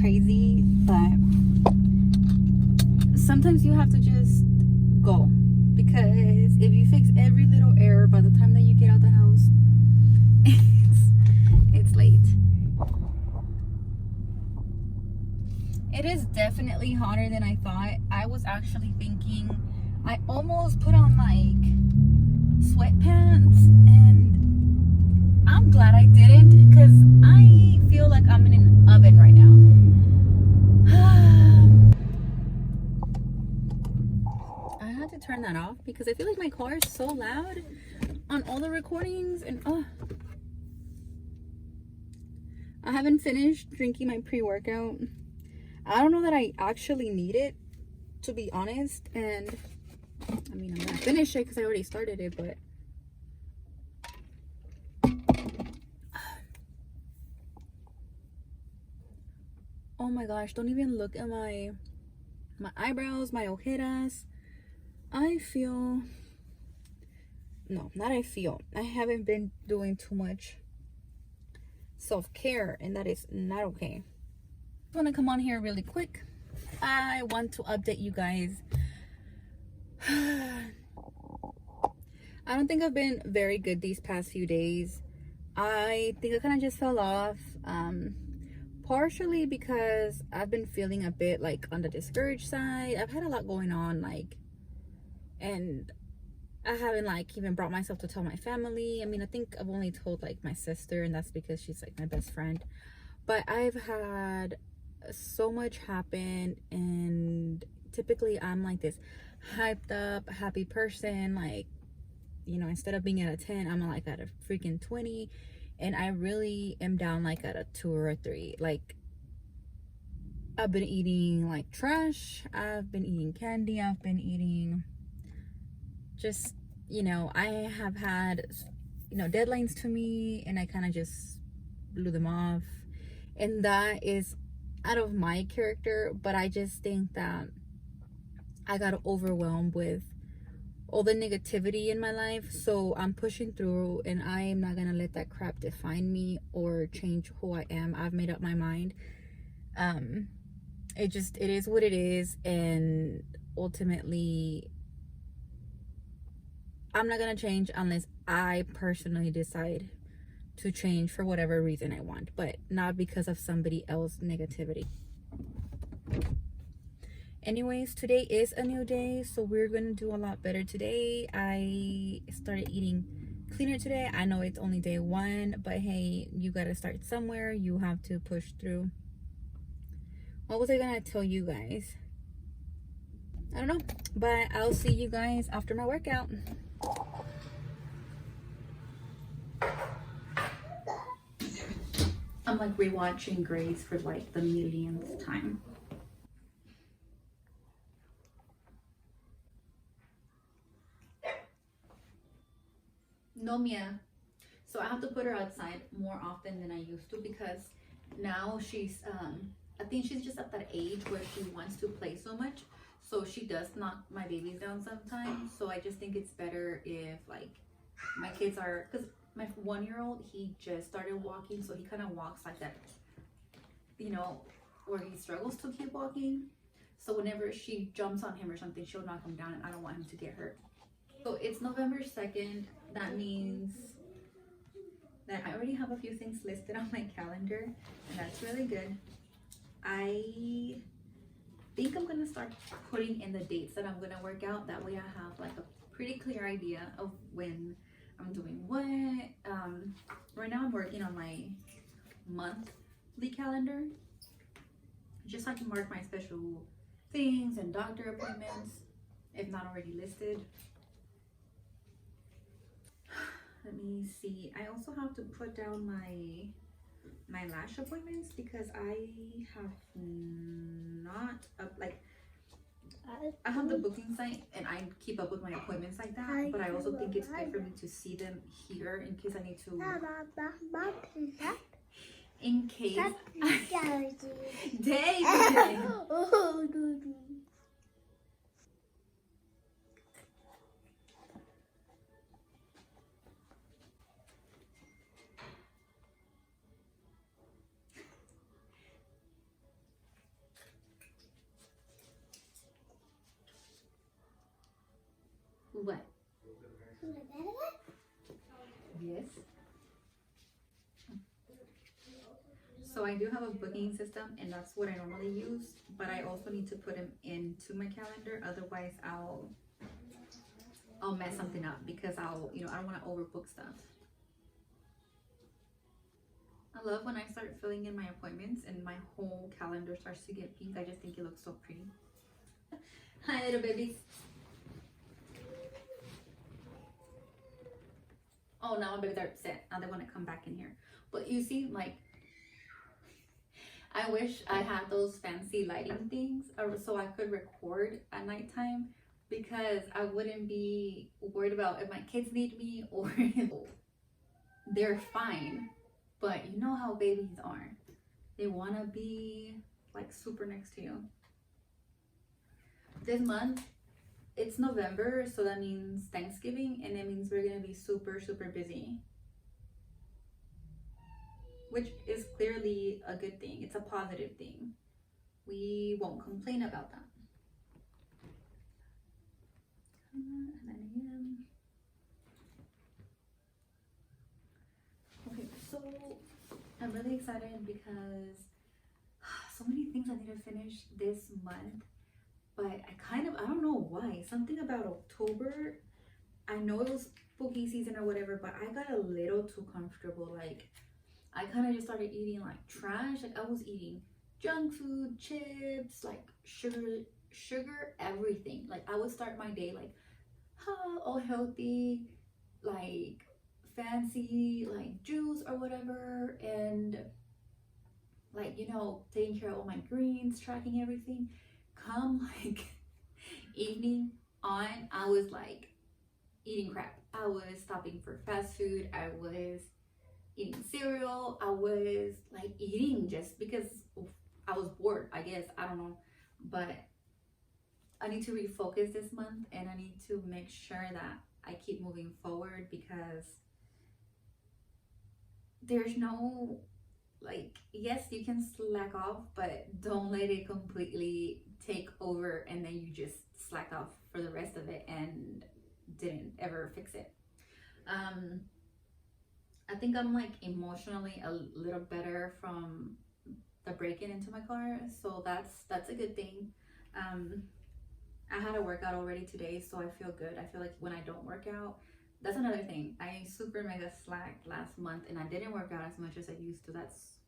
crazy, but sometimes you have to just go, because if you fix every little error, by the time that you get out the house, it's late. It is definitely hotter than I thought. I was actually thinking, I almost put on like sweatpants, and I'm glad I didn't, because I feel like I'm in an oven right now. I had to turn that off because I feel like my car is so loud on all the recordings, and I haven't finished drinking my pre-workout. I don't know that I actually need it, to be honest, and I mean, I'm gonna finish it because I already started it, but oh my gosh, don't even look at my eyebrows, my ojeras. I haven't been doing too much self-care, and that is not okay. I want to come on here really quick. I want to update you guys. I don't think I've been very good these past few days. I think I kind of just fell off, partially because I've been feeling a bit like on the discouraged side. I've had a lot going on, and I haven't even brought myself to tell my family. I mean, I think I've only told my sister, and that's because she's my best friend. But I've had so much happen, and typically I'm this hyped up, happy person. Instead of being at a 10, I'm at a freaking 20, and I really am down at a 2 or a 3. I've been eating trash. I've been eating candy. I've been eating just, I have had, deadlines to me, and I kind of just blew them off. And that is out of my character, but I just think that I got overwhelmed with all the negativity in my life. So I'm pushing through, and I am not gonna let that crap define me or change who I am. I've made up my mind. It is what it is, and ultimately I'm not gonna change unless I personally decide to change for whatever reason I want, but not because of somebody else's negativity. Anyways, today is a new day, so we're gonna do a lot better today. I started eating cleaner today. I know it's only day 1, but hey, you gotta start somewhere. You have to push through. What was I gonna tell you guys? I don't know, but I'll see you guys after my workout. I'm rewatching Grace for the millionth time. No, Mia. So I have to put her outside more often than I used to, because now she's I think she's just at that age where she wants to play so much, so she does knock my babies down sometimes. So I just think it's better if my kids are, because my 1-year-old, he just started walking, so he kind of walks like that, where he struggles to keep walking. So whenever she jumps on him or something, she'll knock him down, and I don't want him to get hurt. So it's November 2nd. That means that I already have a few things listed on my calendar, and that's really good. I think I'm gonna start putting in the dates that I'm gonna work out. That way I have a pretty clear idea of when I'm doing what. Right now I'm working on my monthly calendar, just so I can mark my special things and doctor appointments, if not already listed. Let me see. I also have to put down my lash appointments, because I have not I have the booking site, and I keep up with my appointments like that, but I also think it's good for me to see them here in case I need to, in case David. What? Yes. So I do have a booking system, and that's what I normally use, but I also need to put them into my calendar, otherwise I'll mess something up, because I don't want to overbook stuff. I love when I start filling in my appointments and my whole calendar starts to get pink. I just think it looks so pretty. Hi, little babies. Oh, now my babies are upset. Now they want to come back in here. But you see, like, I wish I had those fancy lighting things so I could record at nighttime, because I wouldn't be worried about if my kids need me or they're fine. But you know how babies are. They want to be like super next to you. This month, it's November, so that means Thanksgiving, and it means we're going to be super, super busy. Which is clearly a good thing. It's a positive thing. We won't complain about that. 9 a.m. Okay, so I'm really excited because so many things I need to finish this month, but I don't know why. Something about October, I know it was spooky season or whatever, but I got a little too comfortable. Like, I kind of just started eating like trash. Like, I was eating junk food, chips, like sugar, everything. Like, I would start my day like, all healthy, like fancy, like juice or whatever, and like, taking care of all my greens, tracking everything. Come like evening on, I was like eating crap. I was stopping for fast food. I was eating cereal. I was like eating just because I was bored, I guess. I don't know. But I need to refocus this month, and I need to make sure that I keep moving forward, because there's no, like, yes, you can slack off, but don't let it completely take over and then you just slack off for the rest of it and didn't ever fix it. I think I'm like emotionally a little better from the break-in into my car, so that's a good thing. I had a workout already today, so I feel good. I feel like when I don't work out, that's another thing. I super mega slacked last month and I didn't work out as much as I used to. That's,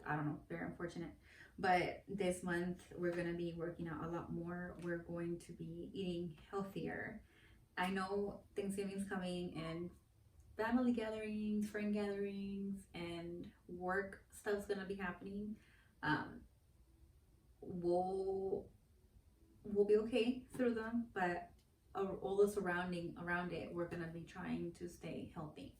I don't know, very unfortunate. But this month we're gonna be working out a lot more. We're going to be eating healthier. I know Thanksgiving's coming, and family gatherings, friend gatherings, and work stuff's gonna be happening. We'll be okay through them, but all the surrounding around it, we're gonna be trying to stay healthy,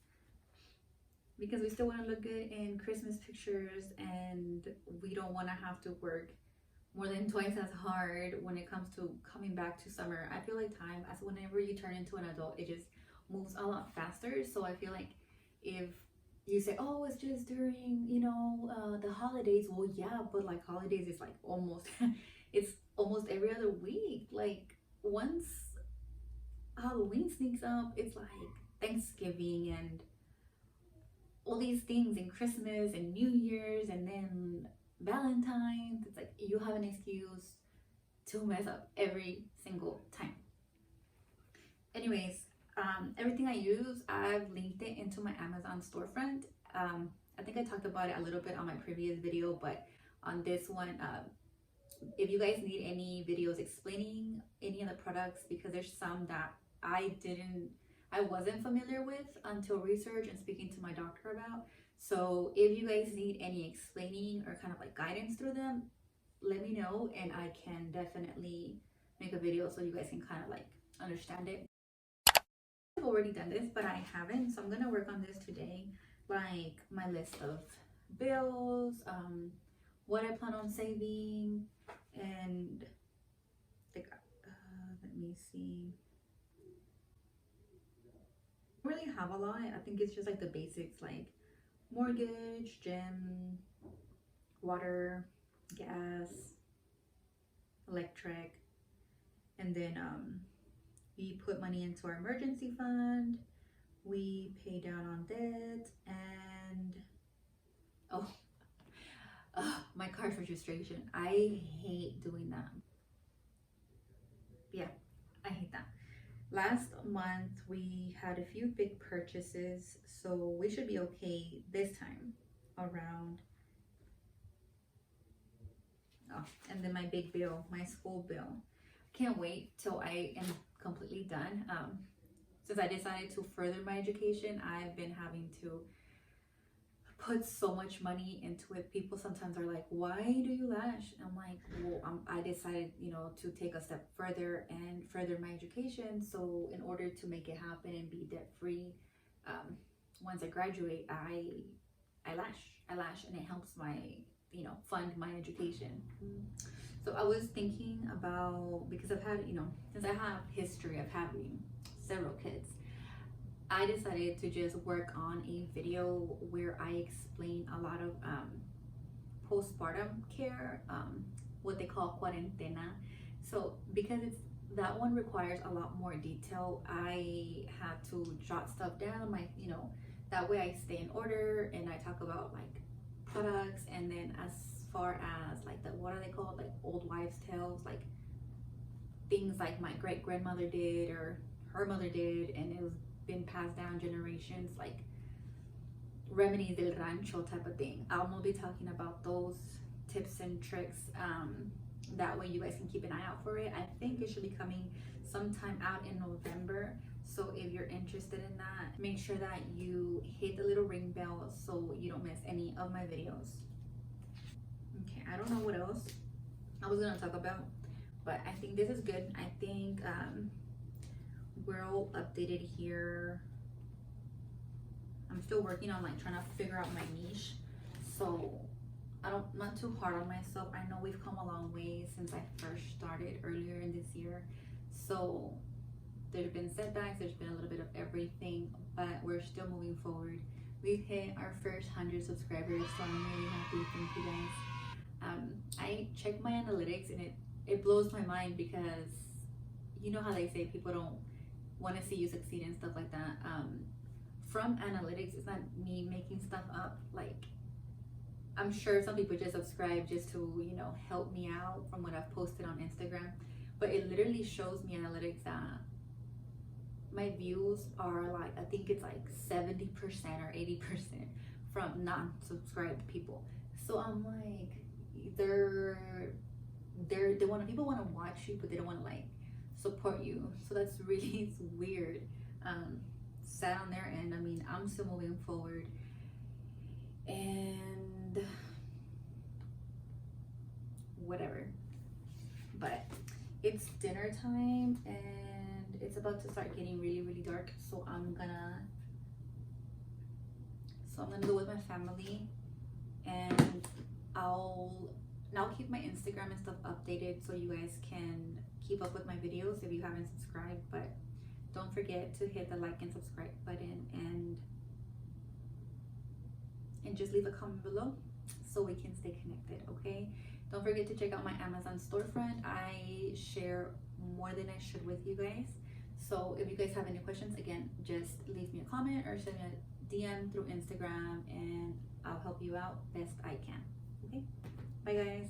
because we still want to look good in Christmas pictures, and we don't want to have to work more than twice as hard when it comes to coming back to summer. I feel like time, as whenever you turn into an adult, it just moves a lot faster. So I feel like if you say, oh, it's just during the holidays, well, yeah, but like holidays is like almost it's almost every other week. Like, once Halloween sneaks up, it's like Thanksgiving and all these things, and Christmas and New Year's, and then Valentine's. It's like you have an excuse to mess up every single time. Anyways, everything I use, I've linked it into my Amazon storefront. I think I talked about it a little bit on my previous video, but on this one, if you guys need any videos explaining any of the products, because there's some that I wasn't familiar with until research and speaking to my doctor about. So if you guys need any explaining or kind of like guidance through them, let me know, and I can definitely make a video so you guys can kind of like understand it. I've already done this, but I haven't, so I'm gonna work on this today, like my list of bills, what I plan on saving, and like let me see. I don't really have a lot. I think it's just like the basics, like mortgage, gym, water, gas, electric, and then We put money into our emergency fund. We pay down on debt, and oh, my car's registration. I hate doing that. Yeah, I hate that. Last month we had a few big purchases, so we should be okay this time around. Oh, and then my big bill, my school bill. Can't wait till I am completely done. Since I decided to further my education, I've been having to put so much money into it. People sometimes are like, why do you lash? I'm like, well, I decided, to take a step further and further my education. So in order to make it happen and be debt free, once I graduate, I lash, and it helps my, fund my education. So I was thinking about, because I've had, since I have history of having several kids, I decided to just work on a video where I explain a lot of postpartum care, what they call cuarentena. So because that one requires a lot more detail, I had to jot stuff down, that way I stay in order, and I talk about like products, and then as far as like what are they called, like old wives tales, like things like my great grandmother did or her mother did, and it was been passed down generations, like remedies del rancho type of thing. I will be talking about those tips and tricks. That way you guys can keep an eye out for it. I think it should be coming sometime out in November. So if you're interested in that, make sure that you hit the little ring bell so you don't miss any of my videos. Okay, I don't know what else I was gonna talk about, but I think this is good. I think we're all updated here. I'm still working on trying to figure out my niche, so I'm not too hard on myself. I know we've come a long way since I first started earlier in this year, so there's been setbacks, there's been a little bit of everything, but we're still moving forward. We've hit our first 100 subscribers, so I'm really happy. Thank you guys. I check my analytics, and it blows my mind, because you know how they say people don't want to see you succeed and stuff like that. From analytics, it's not me making stuff up. Like, I'm sure some people just subscribe just to help me out from what I've posted on Instagram, but it literally shows me analytics that my views are like, I think it's like 70% or 80% from non-subscribed people. So I'm like, people want to watch you, but they don't want to support you. So that's really weird. Sad on their end. I mean, I'm still moving forward, and whatever. But it's dinner time, and it's about to start getting really, really dark. So I'm gonna go with my family, and I'll keep my Instagram and stuff updated so you guys can keep up with my videos if you haven't subscribed. But don't forget to hit the like and subscribe button, and just leave a comment below so we can stay connected, okay? Don't forget to check out my Amazon storefront. I share more than I should with you guys. So if you guys have any questions, again, just leave me a comment or send me a DM through Instagram, and I'll help you out best I can, okay? Bye guys.